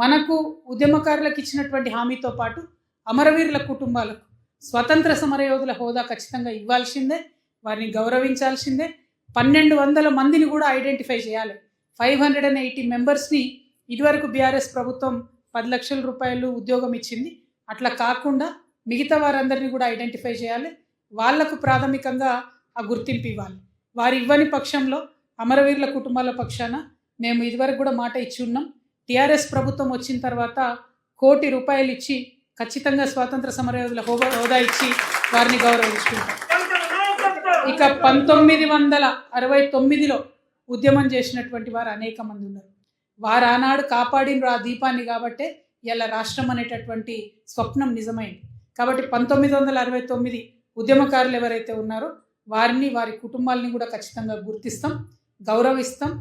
మనకు ఉద్యమకారులకు ఇచ్చినటువంటి హామీతో పాటు అమరవీరుల కుటుంబాలకు స్వతంత్ర సమరయోధుల హోదా ఖచ్చితంగా ఇవ్వాల్సిందే, వారిని గౌరవించాల్సిందే. 1200 మందిని కూడా ఐడెంటిఫై చేయాలి. 580 మెంబర్స్ని ఇదివరకు బీఆర్ఎస్ ప్రభుత్వం 10 లక్షల రూపాయలు ఉద్యోగం ఇచ్చింది. అట్లా కాకుండా మిగతా వారందరినీ కూడా ఐడెంటిఫై చేయాలి. వాళ్లకు ప్రాథమికంగా ఆ గుర్తింపు ఇవ్వాలి. వారు ఇవ్వని పక్షంలో అమరవీరుల కుటుంబాల పక్షాన మేము ఇదివరకు కూడా మాట ఇచ్చి ఉన్నాం. టీఆర్ఎస్ ప్రభుత్వం వచ్చిన తర్వాత ₹1 కోటి ఇచ్చి ఖచ్చితంగా స్వాతంత్ర సమరయోధుల హోదా ఇచ్చి వారిని గౌరవించుకుంటాం. ఇక 1969లో ఉద్యమం చేసినటువంటి వారు అనేక మంది ఉన్నారు. వారు ఆనాడు కాపాడిన ఆ దీపాన్ని కాబట్టే ఇలా రాష్ట్రం అనేటటువంటి స్వప్నం నిజమైంది. కాబట్టి 1969 ఉద్యమకారులు ఎవరైతే ఉన్నారో వారిని, వారి కుటుంబాలని కూడా ఖచ్చితంగా గుర్తిస్తాం, గౌరవిస్తాం.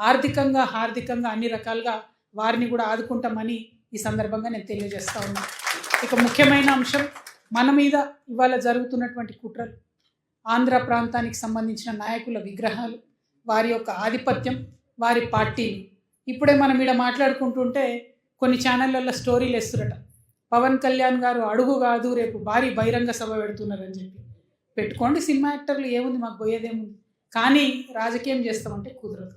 ఆర్థికంగా, హార్దికంగా అన్ని రకాలుగా వారిని కూడా ఆదుకుంటామని ఈ సందర్భంగా నేను తెలియజేస్తా ఉన్నాను. ఇక ముఖ్యమైన అంశం, మన మీద ఇవాళ జరుగుతున్నటువంటి కుట్రలు, ఆంధ్ర ప్రాంతానికి సంబంధించిన నాయకుల విగ్రహాలు, వారి యొక్క ఆధిపత్యం, వారి పార్టీలు. ఇప్పుడే మనం ఇక్కడ మాట్లాడుకుంటుంటే కొన్ని ఛానళ్ళల్లో స్టోరీలు వేస్తురట, పవన్ కళ్యాణ్ గారు అడుగు కాదు రేపు భారీ బహిరంగ సభ పెడుతున్నారని చెప్పి. పెట్టుకోండి, సినిమా యాక్టర్లు, ఏముంది, మాకు పోయేదేముంది. కానీ రాజకీయం చేస్తామంటే కుదరదు.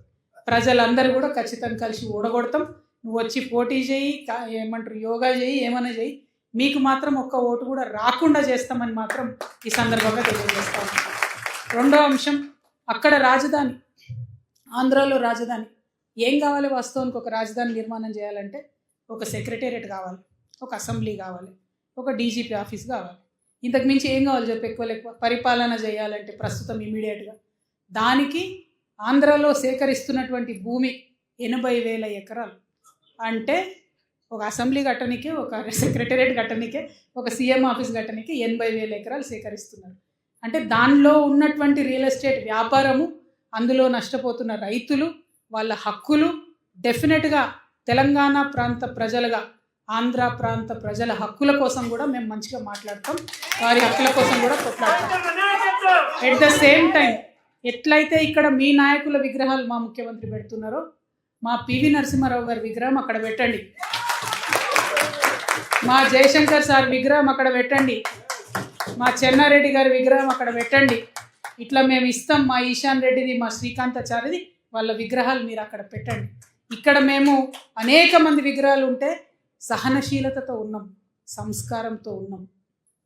ప్రజలందరూ కూడా ఖచ్చితంగా కలిసి ఓడగొడతాం. నువ్వు వచ్చి పోటీ చేయి, ఏమంటారు, యోగా చేయి, ఏమైనా చేయి, మీకు మాత్రం ఒక్క ఓటు కూడా రాకుండా చేస్తామని మాత్రం ఈ సందర్భంగా తెలియజేస్తాం. రెండో అంశం, అక్కడ రాజధాని, ఆంధ్రాలో రాజధాని ఏం కావాలి? వాస్తవానికి ఒక రాజధాని నిర్మాణం చేయాలంటే ఒక సెక్రటేరియట్ కావాలి, ఒక అసెంబ్లీ కావాలి, ఒక డీజీపీ ఆఫీస్ కావాలి. ఇంతకు మించి ఏం కావాలి చెప్పి? ఎక్కువ పరిపాలన చేయాలంటే ప్రస్తుతం ఇమీడియట్గా దానికి ఆంధ్రాలో సేకరిస్తున్నటువంటి భూమి 80,000 ఎకరాలు. అంటే ఒక అసెంబ్లీ కట్టనికే, ఒక సెక్రటేరియట్ కట్టనికే, ఒక సీఎం ఆఫీస్ కట్టనికే 80,000 ఎకరాలు సేకరిస్తున్నారు. అంటే దానిలో ఉన్నటువంటి రియల్ ఎస్టేట్ వ్యాపారము, అందులో నష్టపోతున్న రైతులు, వాళ్ళ హక్కులు డెఫినెట్గా తెలంగాణ ప్రాంత ప్రజలుగా ఆంధ్ర ప్రాంత ప్రజల హక్కుల కోసం కూడా మేము మంచిగా మాట్లాడతాం, వారి హక్కుల కోసం కూడా కొట్లాడతాం. ఎట్ ద సేమ్ టైం ఎట్లయితే ఇక్కడ మీ నాయకుల విగ్రహాలు మా ముఖ్యమంత్రి పెడుతున్నారో, మా పివి నరసింహారావు గారి విగ్రహం అక్కడ పెట్టండి, మా జయశంకర్ సార్ విగ్రహం అక్కడ పెట్టండి, మా చెన్నారెడ్డి గారి విగ్రహం అక్కడ పెట్టండి. ఇట్లా మేము ఇస్తాం. మా ఈశాన్ రెడ్డిది, మా శ్రీకాంతాచార్యది, వాళ్ళ విగ్రహాలు మీరు అక్కడ పెట్టండి. ఇక్కడ మేము అనేక మంది విగ్రహాలు ఉంటే సహనశీలతతో ఉన్నాం, సంస్కారంతో ఉన్నాం,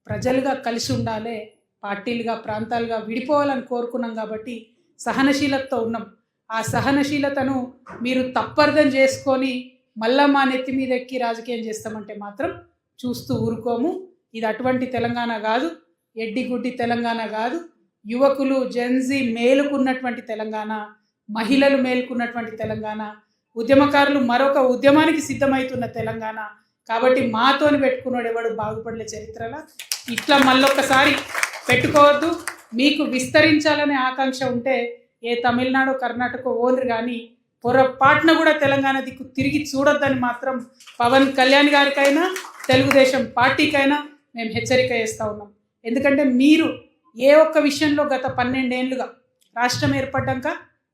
ప్రజలుగా కలిసి ఉండాలి, పార్టీలుగా ప్రాంతాలుగా విడిపోవాలని కోరుకున్నాం. కాబట్టి సహనశీలతతో ఉన్నాం. ఆ సహనశీలతను మీరు తప్పర్థం చేసుకొని మళ్ళా మా నెత్తి మీద ఎక్కి రాజకీయం చేస్తామంటే మాత్రం చూస్తూ ఊరుకోము. ఇది అటువంటి తెలంగాణ కాదు, ఎడ్డిగుడ్డి తెలంగాణ కాదు. యువకులు, జెన్జీ మేలుకున్నటువంటి తెలంగాణ, మహిళలు మేలుకున్నటువంటి తెలంగాణ, ఉద్యమకారులు మరొక ఉద్యమానికి సిద్ధమవుతున్న తెలంగాణ. కాబట్టి మాతోని పెట్టుకున్నాడు ఎవడు బాగుపడలే చరిత్రలో. ఇట్లా మళ్ళొక్కసారి పెట్టుకోవద్దు. మీకు విస్తరించాలనే ఆకాంక్ష ఉంటే ఏ తమిళనాడు, కర్ణాటక ఓనరు కానీ పొరపాటున కూడా తెలంగాణ దిక్కు తిరిగి చూడొద్దని మాత్రం పవన్ కళ్యాణ్ గారికైనా తెలుగుదేశం పార్టీకైనా మేము హెచ్చరిక చేస్తూ ఉన్నాం. ఎందుకంటే మీరు ఏ ఒక్క విషయంలో గత 12 ఏళ్ళుగా రాష్ట్రం ఏర్పడ్డాక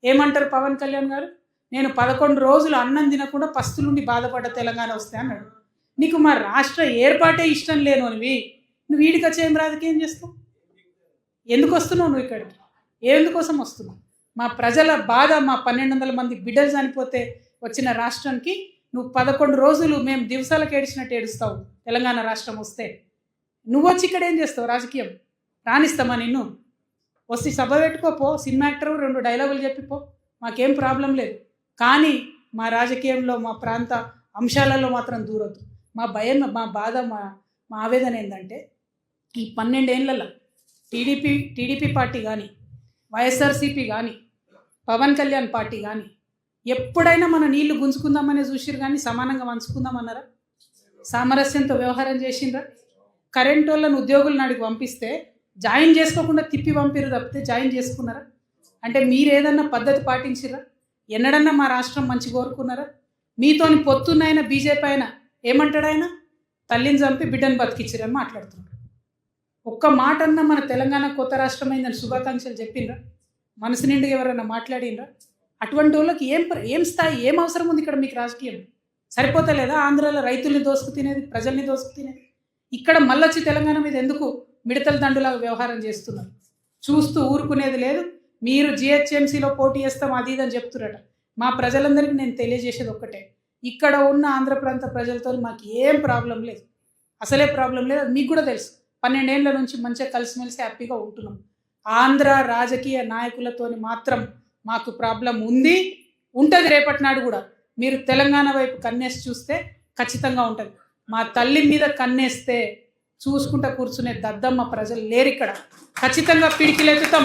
ఏమంటారు పవన్ కళ్యాణ్ గారు? నేను 11 రోజులు అన్నం తినకుండా పస్తులుండి బాధపడ్డ తెలంగాణ వస్తే అన్నాడు. నీకు మా రాష్ట్ర ఏర్పాటే ఇష్టం లేను అనివి నువ్వు వీడికి వచ్చి ఏం రాజకీయం చేస్తావు? ఎందుకు వస్తున్నావు నువ్వు ఇక్కడికి? ఎందుకోసం వస్తున్నావు? మా ప్రజల బాధ, మా 1200 మంది బిడ్డలు చనిపోతే వచ్చిన రాష్ట్రానికి నువ్వు 11 రోజులు మేము దివసాలకు ఏడిచినట్టు ఏడుస్తావు. తెలంగాణ రాష్ట్రం వస్తే నువ్వు వచ్చి ఇక్కడ ఏం చేస్తావు? రాజకీయం రాణిస్తామా నిన్ను? వస్తే సభ పెట్టుకోపో, సినిమా యాక్టర్ 2 డైలాగులు చెప్పిపో, మాకేం ప్రాబ్లం లేదు. కానీ మా రాజకీయంలో, మా ప్రాంత అంశాలలో మాత్రం దూరొద్దు. మా భయం, మా బాధ, మా ఆవేదన ఏంటంటే ఈ 12 ఏళ్లలో టీడీపీ పార్టీ కానీ, వైఎస్ఆర్సీపీ కానీ, పవన్ కళ్యాణ్ పార్టీ కానీ ఎప్పుడైనా మన నీళ్లు గుంజుకుందామనే చూసిరు కానీ సమానంగా పంచుకుందామన్నారా? సామరస్యంతో వ్యవహారం చేసిండ్రా? కరెంట్ వాళ్ళని ఉద్యోగులను అడిగి పంపిస్తే జాయిన్ చేసుకోకుండా తిప్పి పంపిరు తప్పితే జాయిన్ చేసుకున్నారా? అంటే మీరు ఏదన్నా పద్ధతి పాటించిరా? ఎన్నడన్నా మా రాష్ట్రం మంచి కోరుకున్నారా? మీతోని పొత్తున్న బీజేపీ ఆయన ఏమంటాడు? ఆయన తల్లిని చంపి బిడ్డను బతికిచ్చిరని మాట్లాడుతున్నాడు. ఒక్క మాట అన్నా మన తెలంగాణ కొత్త రాష్ట్రమైందని శుభాకాంక్షలు చెప్పిండ్రా? మనసు నిండుగా ఎవరైనా మాట్లాడినరా? అటువంటి వాళ్ళకి ఏం స్థాయి, ఏం అవసరం ఉంది ఇక్కడ మీకు? రాజకీయం సరిపోతలేదా? ఆంధ్రాలో రైతుల్ని దోసుకు తినేది, ప్రజల్ని దోసుకు తినేది. ఇక్కడ మళ్ళొచ్చి తెలంగాణ మీద ఎందుకు మిడతల దండులాగా వ్యవహారం చేస్తున్నారు? చూస్తూ ఊరుకునేది లేదు. మీరు జిహెచ్ఎంసీలో పోటీ చేస్తాం అది ఇదని చెప్తురట. మా ప్రజలందరికీ నేను తెలియజేసేది ఒక్కటే, ఇక్కడ ఉన్న ఆంధ్ర ప్రాంత ప్రజలతో మాకు ఏం ప్రాబ్లం లేదు, అసలే ప్రాబ్లం లేదు. అది మీకు కూడా తెలుసు. 12 ఏళ్ల నుంచి మంచిగా కలిసిమెలిసి హ్యాపీగా ఉంటున్నాం. ఆంధ్ర రాజకీయ నాయకులతోని మాత్రం మాకు ప్రాబ్లం ఉంది, ఉంటుంది రేపటి నాడు కూడా. మీరు తెలంగాణ వైపు కన్నేసి చూస్తే ఖచ్చితంగా ఉంటుంది. మా తల్లి మీద కన్నేస్తే చూసుకుంటా కూర్చునే దద్దమ్మ ప్రజలు లేరు ఇక్కడ. ఖచ్చితంగా పిడికిలెత్తుతాం,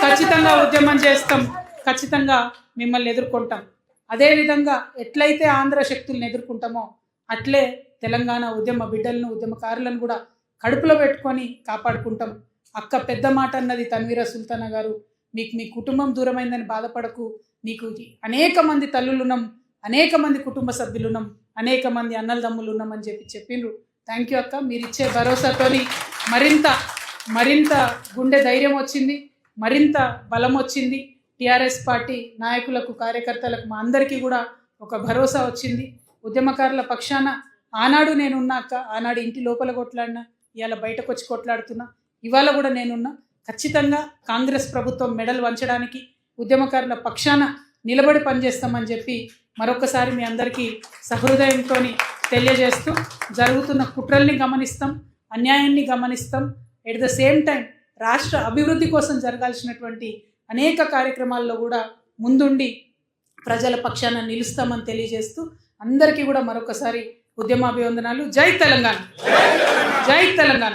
ఖచ్చితంగా ఉద్యమం చేస్తాం, ఖచ్చితంగా మిమ్మల్ని ఎదుర్కొంటాం. అదేవిధంగా ఎట్లయితే ఆంధ్ర శక్తులను ఎదుర్కొంటామో అట్లే తెలంగాణ ఉద్యమ బిడ్డలను, ఉద్యమకారులను కూడా కడుపులో పెట్టుకొని కాపాడుకుంటాం. అక్క పెద్ద మాట అన్నది తన్వీర సుల్తానా గారు, మీకు మీ కుటుంబం దూరమైందని బాధపడకు, నీకు అనేక మంది తల్లులున్నాం, అనేక మంది కుటుంబ సభ్యులున్నాం, అనేక మంది అన్నలదమ్ములు ఉన్నామని చెప్పిండ్రు. థ్యాంక్ యూ అక్క. మీరు ఇచ్చే భరోసాతోని మరింత గుండె ధైర్యం వచ్చింది, మరింత బలం వచ్చింది. టీఆర్ఎస్ పార్టీ నాయకులకు, కార్యకర్తలకు, మా అందరికీ కూడా ఒక భరోసా వచ్చింది. ఉద్యమకారుల పక్షాన ఆనాడు నేనున్నాక, ఆనాడు ఇంటి లోపల కొట్లాడినా, ఇవాళ బయటకు వచ్చి కొట్లాడుతున్నా, ఇవాళ కూడా నేనున్నా. ఖచ్చితంగా కాంగ్రెస్ ప్రభుత్వం మెడల్ వంచడానికి ఉద్యమకారుల పక్షాన నిలబడి పనిచేస్తామని చెప్పి మరొకసారి మీ అందరికీ సహృదయంతో తెలియజేస్తూ, జరుగుతున్న కుట్రల్ని గమనిస్తాం, అన్యాయాన్ని గమనిస్తాం. ఎట్ ద సేమ్ టైం రాష్ట్ర అభివృద్ధి కోసం జరగాల్సినటువంటి అనేక కార్యక్రమాల్లో కూడా ముందుండి ప్రజల పక్షాన నిలుస్తామని తెలియజేస్తూ అందరికీ కూడా మరొకసారి ఉద్యమాభివందనాలు. జై తెలంగాణ, జై తెలంగాణ.